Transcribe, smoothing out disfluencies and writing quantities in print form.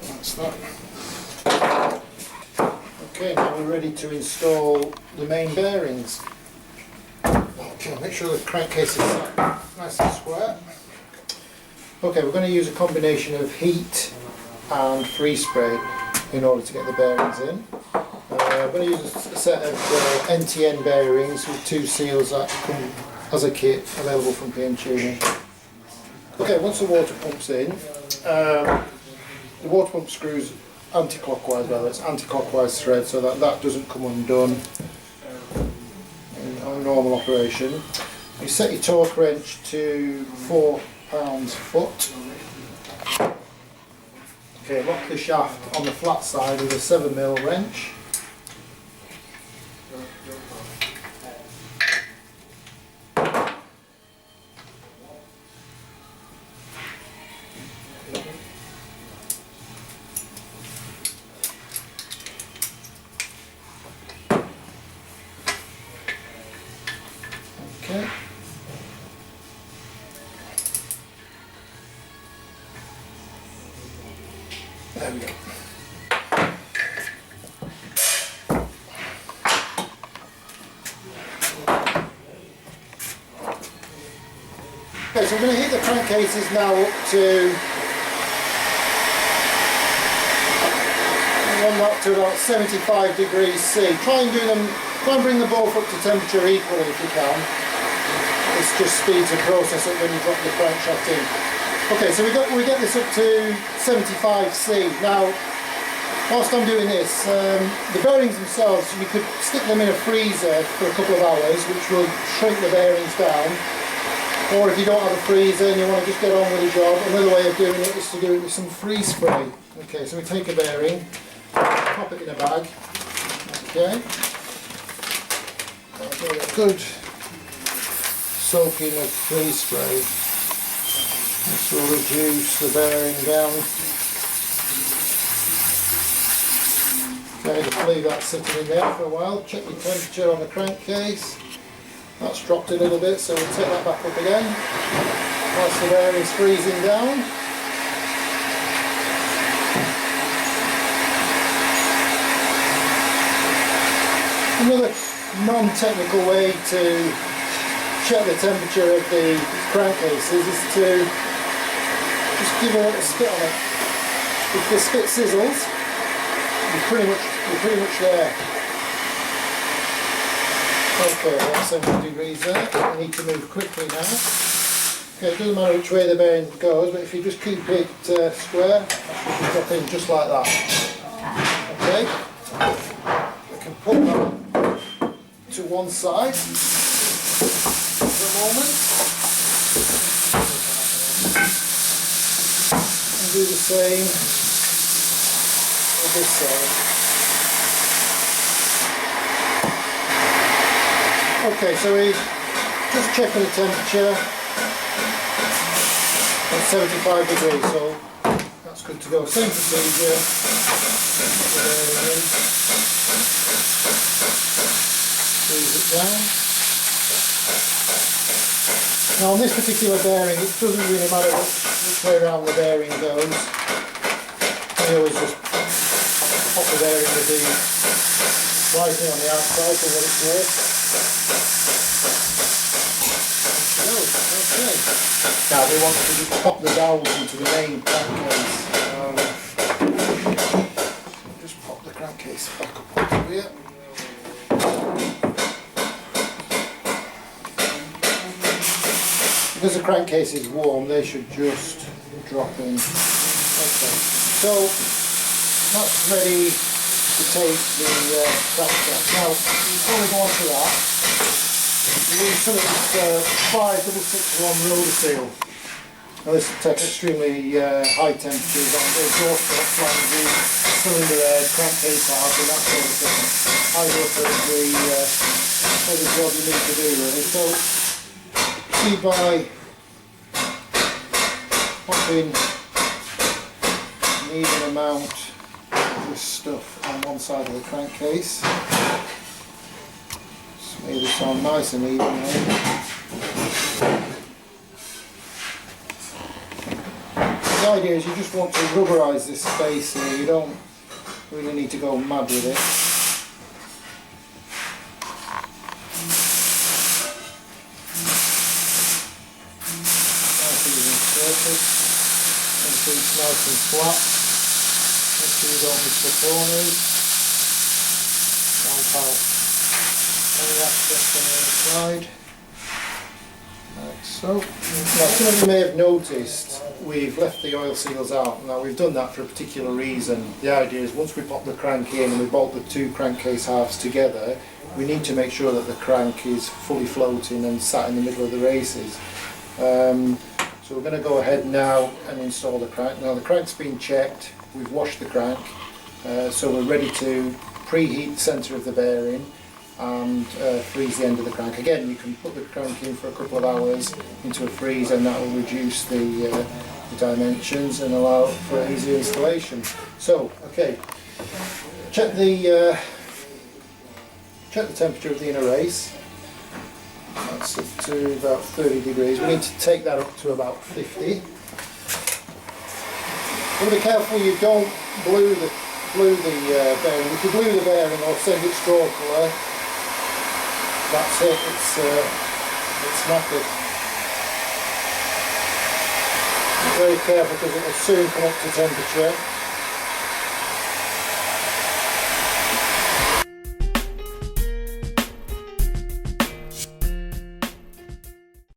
That's that. Okay, now we're ready to install the main bearings. Okay, make sure the crankcase is nice and square. Okay, we're going to use a combination of heat and freeze spray in order to get the bearings in. I'm going to use a set of NTN bearings with 2 seals that come as a kit available from PIAGGIO. Okay, once the water pump's in, the water pump screws anti-clockwise, whether it's anti-clockwise thread, so that that doesn't come undone on normal operation. You set your torque wrench to 4 pounds/foot. Okay, lock the shaft on the flat side with a 7mm wrench. Okay. There we go. Okay, so I'm going to heat the crankcases now up to about 75 degrees C. Try and bring them both up to temperature equally if you can. This just speeds the process up when you drop the crankshaft in. Okay, so we get this up to 75 C. Now, whilst I'm doing this, the bearings themselves, you could stick them in a freezer for a couple of hours, which will shrink the bearings down. Or if you don't have a freezer and you want to just get on with the job, another way of doing it is to do it with some freeze spray. Okay, so we take a bearing, pop it in a bag. Okay. A good soaking of freeze spray. This will reduce the bearing down. Okay, just leave that sitting in there for a while. Check your temperature on the crankcase. That's dropped a little bit, so we'll take that back up again. Whilst the bearing's freezing down. Another non-technical way to check the temperature of the crankcases is to just give a little spit on it. If the spit sizzles, you're pretty much there. Okay, that's 70 degrees there. I need to move quickly now. Okay, it doesn't matter which way the bearing goes, but if you just keep it square, it should drop in just like that. Okay, I can put that to one side for a moment and do the same on this side. Okay, so we just checking the temperature at 75 degrees, so that's good to go. Same procedure. Squeeze it down. Now on this particular bearing, it doesn't really matter which way around the bearing goes. I always just pop the bearing with the slightly on the outside for what it's worth. Okay. Now we want to just pop the dowels into the main crankcase. Just pop the crankcase back up onto here. Because the crankcase is warm, they should just drop in. Okay. So that's ready to take the crankshaft. Now, before we go on to that, we use some of this 566-1 roller seal. Now this will take extremely high temperatures on the exhaust flanges, cylinder head, crankcase heart and that sort of thing. Ideal for the job you need to do really. So, see by popping an even amount of this stuff on one side of the crankcase. Make this sound nice and even. The idea is you just want to rubberise this space here, you don't really need to go mad with it. Nice even surface, and so it's nice and flat. Make sure you don't miss the corners. Stamp out any excess on the inside. Like so. Now some of you may have noticed we've left the oil seals out. Now we've done that for a particular reason. The idea is once we pop the crank in and we bolt the two crankcase halves together, we need to make sure that the crank is fully floating and sat in the middle of the races. So we're going to go ahead now and install the crank. Now the crank's been checked, we've washed the crank, so we're ready to preheat the centre of the bearing and freeze the end of the crank. Again, you can put the crank in for a couple of hours into a freeze and that will reduce the dimensions and allow for easy installation. So, okay, check the temperature of the inner race. That's up to about 30 degrees. We need to take that up to about 50. But be careful you don't blue the bearing. If you blue the bearing or send it straw colour, that's it. It's knackered. Be very careful because it will soon come up to temperature.